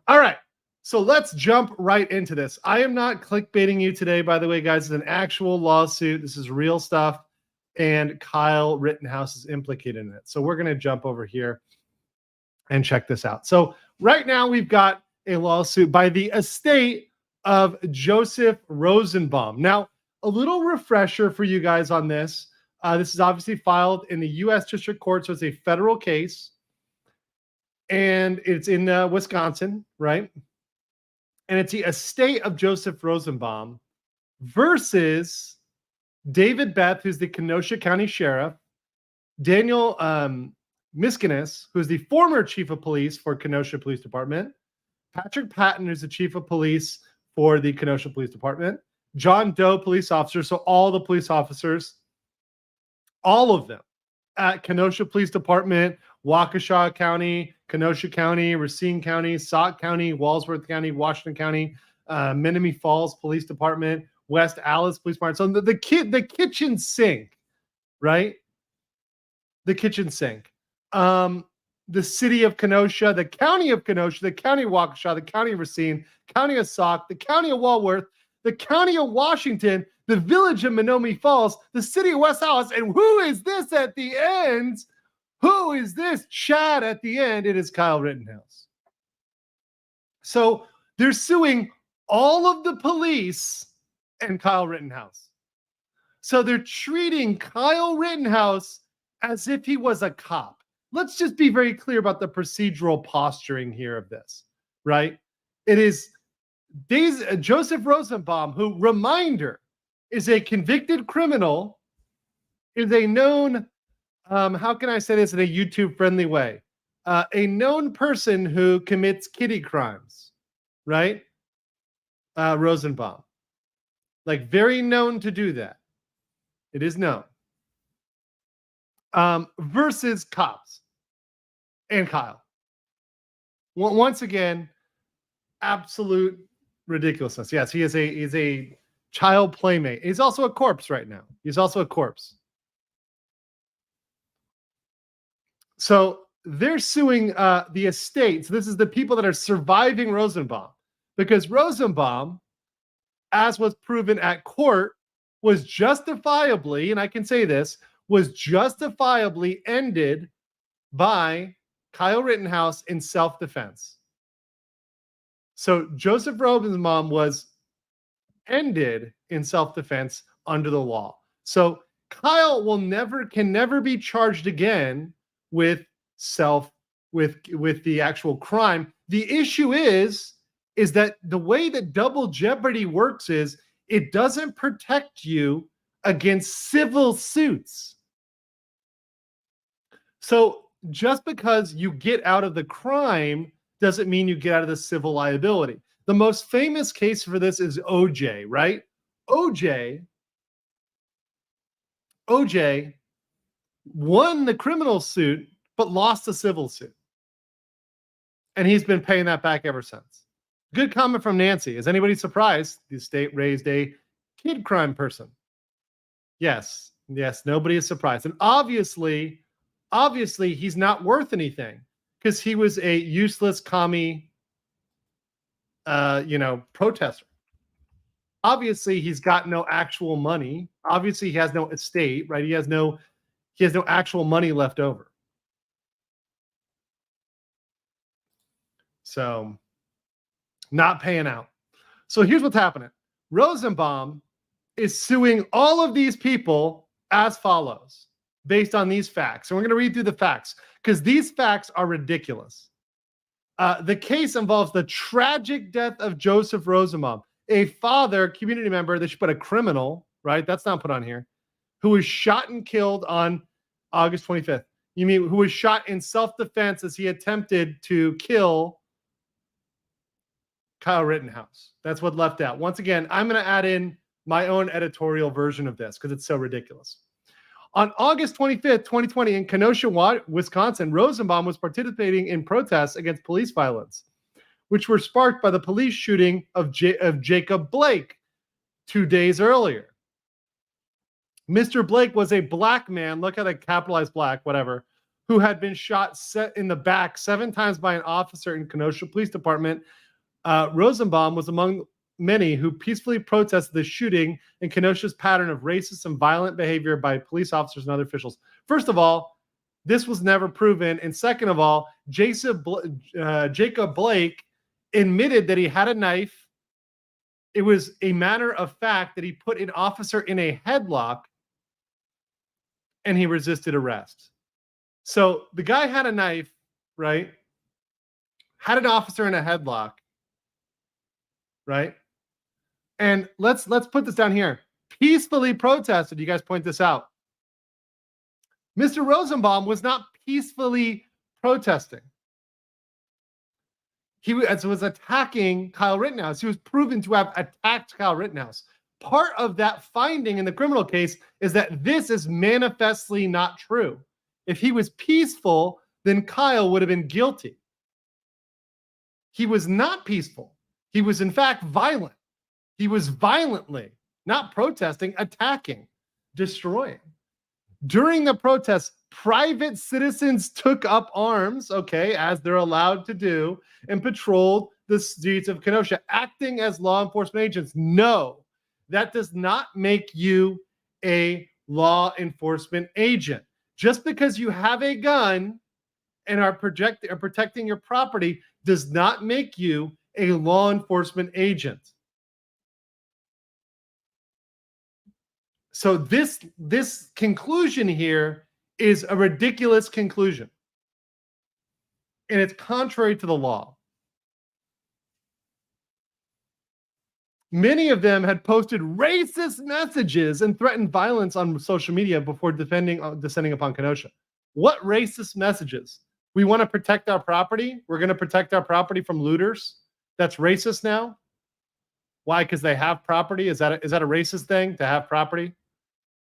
All right. So let's jump right into this. I am not clickbaiting you today, by the way, guys. It's an actual lawsuit. This is real stuff. And Kyle Rittenhouse is implicated in it. So we're going to jump over here and check this out. So right now we've got a lawsuit by the estate of Joseph Rosenbaum. Now, a little refresher for you guys on this. This is obviously filed in the U.S. District Court, so it's a federal case. And it's in Wisconsin, right? And it's the estate of Joseph Rosenbaum versus David Beth, who's the Kenosha County Sheriff, Daniel Miskinis, who's the former chief of police for Kenosha Police Department, Patrick Patton, who's the chief of police for the Kenosha Police Department, John Doe, police officer. So all the police officers, all of them at Kenosha Police Department, Waukesha County, Kenosha County, Racine County, Sauk County, Walsworth County, Washington County, Menominee Falls Police Department, West Allis Police Department. So the kitchen sink, right? The kitchen sink. The city of Kenosha, the county of Kenosha, the county of Waukesha, the county of Racine, county of Sauk, the county of Walworth, the county of Washington, the village of Menominee Falls, the city of West Allis, and who is this at the end? Who is this Chad at the end? It is Kyle Rittenhouse. So they're suing all of the police and Kyle Rittenhouse. So they're treating Kyle Rittenhouse as if he was a cop. Let's just be very clear about the procedural posturing here of this, right? It is Joseph Rosenbaum, who, reminder, is a convicted criminal, is a known, how can I say this in a YouTube-friendly way? A known person who commits kiddie crimes, right? Rosenbaum. Like, very known to do that. It is known. Versus cops and Kyle. Once again, absolute ridiculousness. Yes, he is a child playmate. He's also a corpse right now. He's also a corpse. So they're suing the estate. So this is the people that are surviving Rosenbaum, because Rosenbaum, as was proven at court, was justifiably, and I can say this, was justifiably ended by Kyle Rittenhouse in self-defense. So Joseph Rosenbaum was ended in self-defense under the law. So Kyle can never be charged again with the actual crime. The issue is that the way that double jeopardy works is it doesn't protect you against civil suits. So just because you get out of the crime doesn't mean you get out of the civil liability. The most famous case for this is OJ, right? OJ won the criminal suit, but lost the civil suit. And he's been paying that back ever since. Good comment from Nancy. Is anybody surprised the state raised a kid crime person? Yes, nobody is surprised. And obviously he's not worth anything because he was a useless commie, protester. Obviously, he's got no actual money. Obviously, he has no estate, right? He has no actual money left over. So, not paying out. So here's what's happening. Rosenbaum is suing all of these people as follows, based on these facts. And we're going to read through the facts because these facts are ridiculous. The case involves the tragic death of Joseph Rosenbaum, a father, community member, they should put a criminal, right? That's not put on here, who was shot and killed on August 25th. You mean who was shot in self-defense as he attempted to kill Kyle Rittenhouse. That's what left out. Once again, I'm going to add in my own editorial version of this because it's so ridiculous. On August 25th, 2020, in Kenosha, Wisconsin, Rosenbaum was participating in protests against police violence, which were sparked by the police shooting of Jacob Blake 2 days earlier. Mr. Blake was a black man, look how they capitalized black, whatever, who had been shot in the back 7 times by an officer in Kenosha Police Department. Rosenbaum was among many who peacefully protested the shooting and Kenosha's pattern of racist and violent behavior by police officers and other officials. First of all, this was never proven. And second of all, Jacob Blake admitted that he had a knife. It was a matter of fact that he put an officer in a headlock and he resisted arrest. So the guy had a knife, right? Had an officer in a headlock, right? And let's put this down here. Peacefully protested. You guys point this out. Mr. Rosenbaum was not peacefully protesting. He was attacking Kyle Rittenhouse. He was proven to have attacked Kyle Rittenhouse. Part of that finding in the criminal case is that this is manifestly not true. If he was peaceful, then Kyle would have been guilty. He was not peaceful. He was, in fact, violent. He was violently, not protesting, attacking, destroying. During the protests, private citizens took up arms, okay, as they're allowed to do, and patrolled the streets of Kenosha, acting as law enforcement agents. No, that does not make you a law enforcement agent. Just because you have a gun and are protecting your property does not make you a law enforcement agent. So this conclusion here is a ridiculous conclusion. And it's contrary to the law. Many of them had posted racist messages and threatened violence on social media before descending upon Kenosha. What racist messages? We want to protect our property. We're going to protect our property from looters. That's racist now. Why? Because they have property. Is that a racist thing to have property?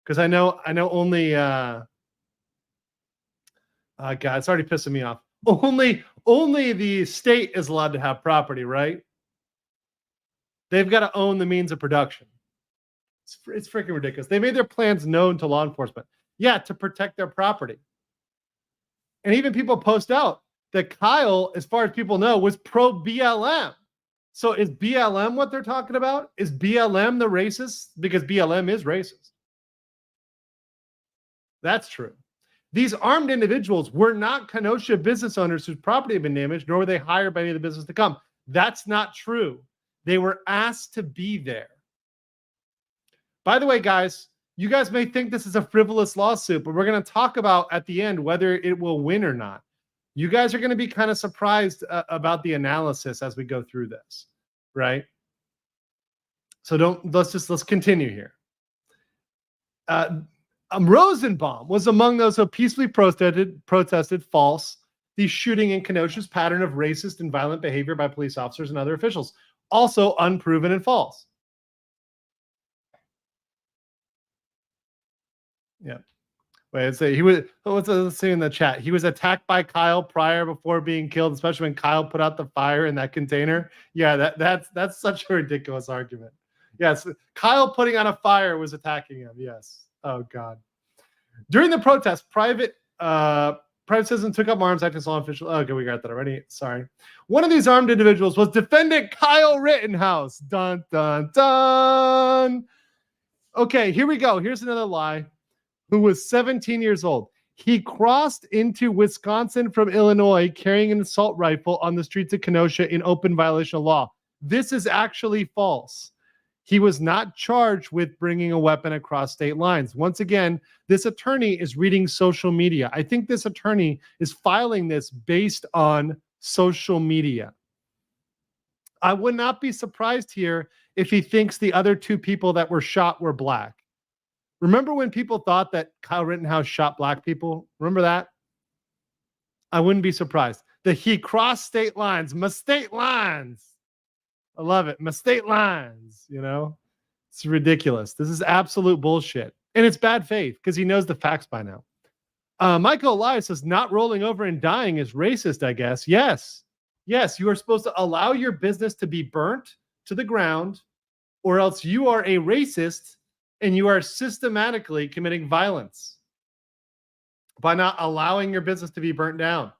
Because I know only. God, it's already pissing me off. Only the state is allowed to have property, right? They've got to own the means of production. It's freaking ridiculous. They made their plans known to law enforcement. Yeah, to protect their property. And even people post out that Kyle, as far as people know, was pro BLM. So is BLM what they're talking about? Is BLM the racist? Because BLM is racist. That's true. These armed individuals were not Kenosha business owners whose property had been damaged, nor were they hired by any of the business to come. That's not true. They were asked to be there. By the way, guys, you guys may think this is a frivolous lawsuit, but we're going to talk about at the end whether it will win or not. You guys are going to be kind of surprised about the analysis as we go through this, right? So let's continue here. Rosenbaum was among those who peacefully protested false the shooting in Kenosha's pattern of racist and violent behavior by police officers and other officials, also unproven and false. Yeah. Wait, let's say in the chat. He was attacked by Kyle before being killed, especially when Kyle put out the fire in that container. Yeah, that's such a ridiculous argument. Yes, Kyle putting out a fire was attacking him. Yes. Oh God. During the protest, private citizens took up arms, acting as law officials. Okay, we got that already. Sorry. One of these armed individuals was defendant Kyle Rittenhouse. Dun dun dun. Okay, here we go. Here's another lie. Who was 17 years old. He crossed into Wisconsin from Illinois carrying an assault rifle on the streets of Kenosha in open violation of law. This is actually false. He was not charged with bringing a weapon across state lines. Once again, this attorney is reading social media. I think this attorney is filing this based on social media. I would not be surprised here if he thinks the other two people that were shot were black. Remember when people thought that Kyle Rittenhouse shot black people? Remember that? I wouldn't be surprised that he crossed state lines. My state lines. I love it. My state lines, you know? It's ridiculous. This is absolute bullshit. And it's bad faith because he knows the facts by now. Michael Elias says, not rolling over and dying is racist, I guess. Yes. Yes, you are supposed to allow your business to be burnt to the ground, or else you are a racist and you are systematically committing violence. by not allowing your business to be burnt down.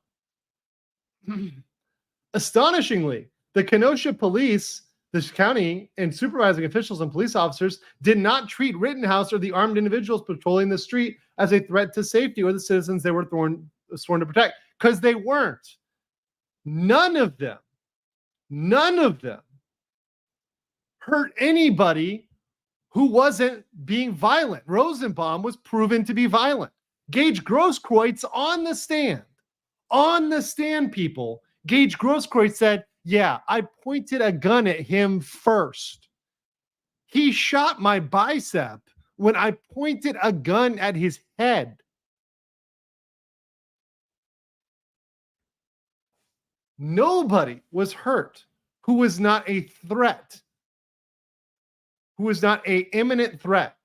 Astonishingly, the Kenosha police, this county, and supervising officials and police officers did not treat Rittenhouse or the armed individuals patrolling the street as a threat to safety or the citizens they were sworn to protect, because they weren't. None of them hurt anybody who wasn't being violent. Rosenbaum was proven to be violent. Gage Grosskreutz on the stand, people. Gage Grosskreutz said, yeah, I pointed a gun at him first. He shot my bicep when I pointed a gun at his head. Nobody was hurt who was not a threat, who was not an imminent threat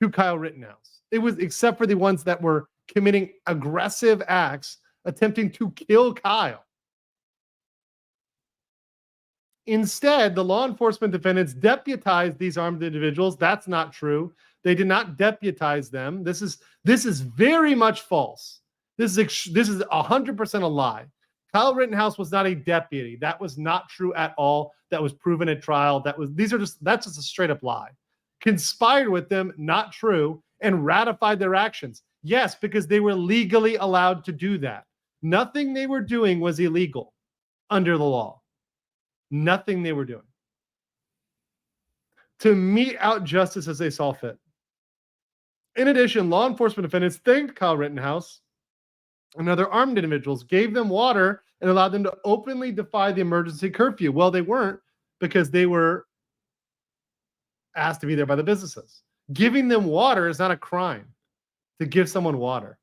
to Kyle Rittenhouse. It was, except for the ones that were committing aggressive acts, attempting to kill Kyle. Instead, the law enforcement defendants deputized these armed individuals. That's not true. They did not deputize them. This is very much false. This is 100% a lie. Kyle Rittenhouse was not a deputy. That was not true at all. That was proven at trial. That's just a straight up lie. Conspired with them, not true, and ratified their actions. Yes, because they were legally allowed to do that. Nothing they were doing was illegal under the law. Nothing they were doing. To mete out justice as they saw fit. In addition, law enforcement defendants thanked Kyle Rittenhouse and other armed individuals, gave them water, and allowed them to openly defy the emergency curfew. Well, they weren't, because they were asked to be there by the businesses. Giving them water is not a crime. To give someone water.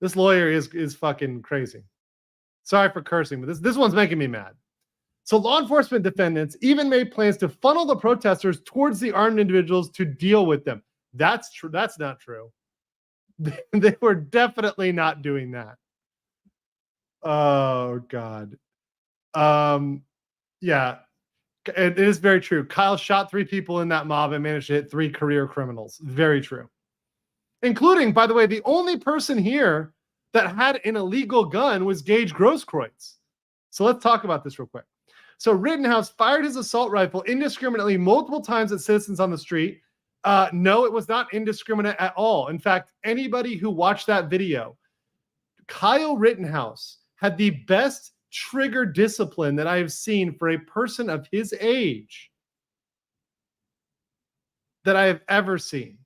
This lawyer is fucking crazy. Sorry for cursing, but this one's making me mad. So law enforcement defendants even made plans to funnel the protesters towards the armed individuals to deal with them. That's true. That's not true. They were definitely not doing that. Oh, God. Yeah, it is very true. Kyle shot 3 people in that mob and managed to hit 3 career criminals. Very true. Including, by the way, the only person here that had an illegal gun was Gage Grosskreutz. So let's talk about this real quick. So Rittenhouse fired his assault rifle indiscriminately multiple times at citizens on the street. No, it was not indiscriminate at all. In fact, anybody who watched that video, Kyle Rittenhouse had the best trigger discipline that I have seen for a person of his age that I have ever seen.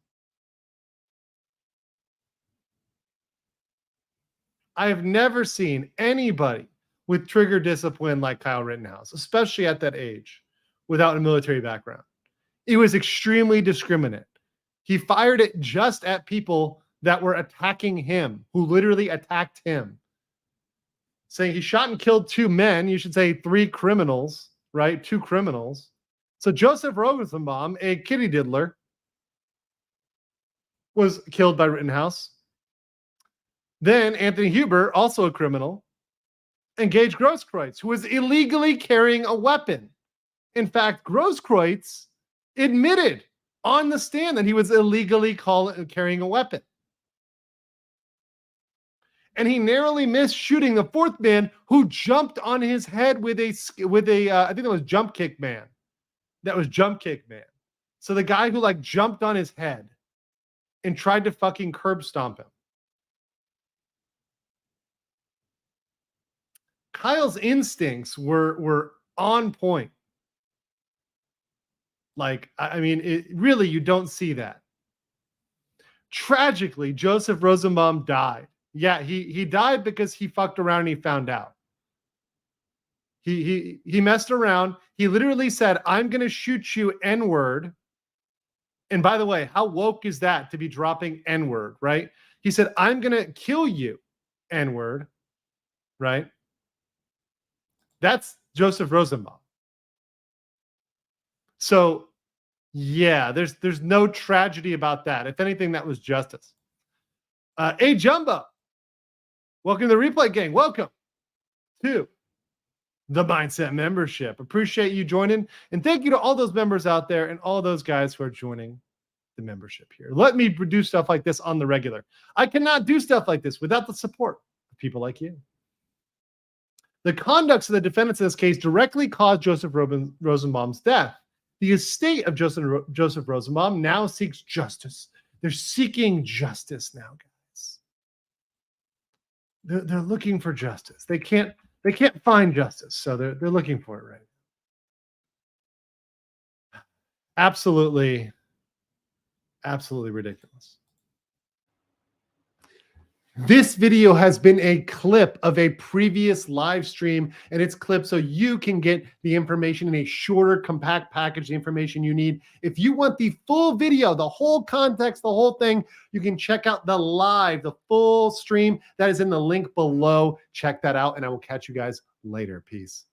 I have never seen anybody with trigger discipline like Kyle Rittenhouse, especially at that age, without a military background. It was extremely discriminate. He fired it just at people that were attacking him, who literally attacked him. Saying he shot and killed 2 men, you should say 3 criminals, right? 2 criminals. So Joseph Rosenbaum, a kitty diddler, was killed by Rittenhouse. Then Anthony Huber, also a criminal, and Gage Grosskreutz, who was illegally carrying a weapon. In fact, Grosskreutz admitted on the stand that he was illegally carrying a weapon. And he narrowly missed shooting the 4th man, who jumped on his head with a I think that was Jump Kick Man. That was Jump Kick Man. So the guy who jumped on his head and tried to fucking curb stomp him. Kyle's instincts were on point. I mean, really, you don't see that. Tragically, Joseph Rosenbaum died. Yeah, he died because he fucked around and he found out. He messed around. He literally said, "I'm going to shoot you N-word." And by the way, how woke is that to be dropping N-word, right? He said, "I'm going to kill you N-word," right? That's Joseph Rosenbaum. So, yeah, there's no tragedy about that. If anything, that was justice. Hey, Jumbo, welcome to the Replay Gang. Welcome to the Mindset membership. Appreciate you joining. And thank you to all those members out there and all those guys who are joining the membership here. Let me do stuff like this on the regular. I cannot do stuff like this without the support of people like you. The conducts of the defendants in this case directly caused Joseph Rosenbaum's death. The estate of Joseph Rosenbaum now seeks justice. They're seeking justice now, guys. They're looking for justice. They can't find justice, so they're looking for it right now. Absolutely ridiculous. This video has been a clip of a previous live stream, and it's clipped so you can get the information in a shorter, compact package, the information you need. If you want the full video, the whole context, the whole thing, you can check out the full stream that is in the link below. Check that out, and I will catch you guys later. Peace.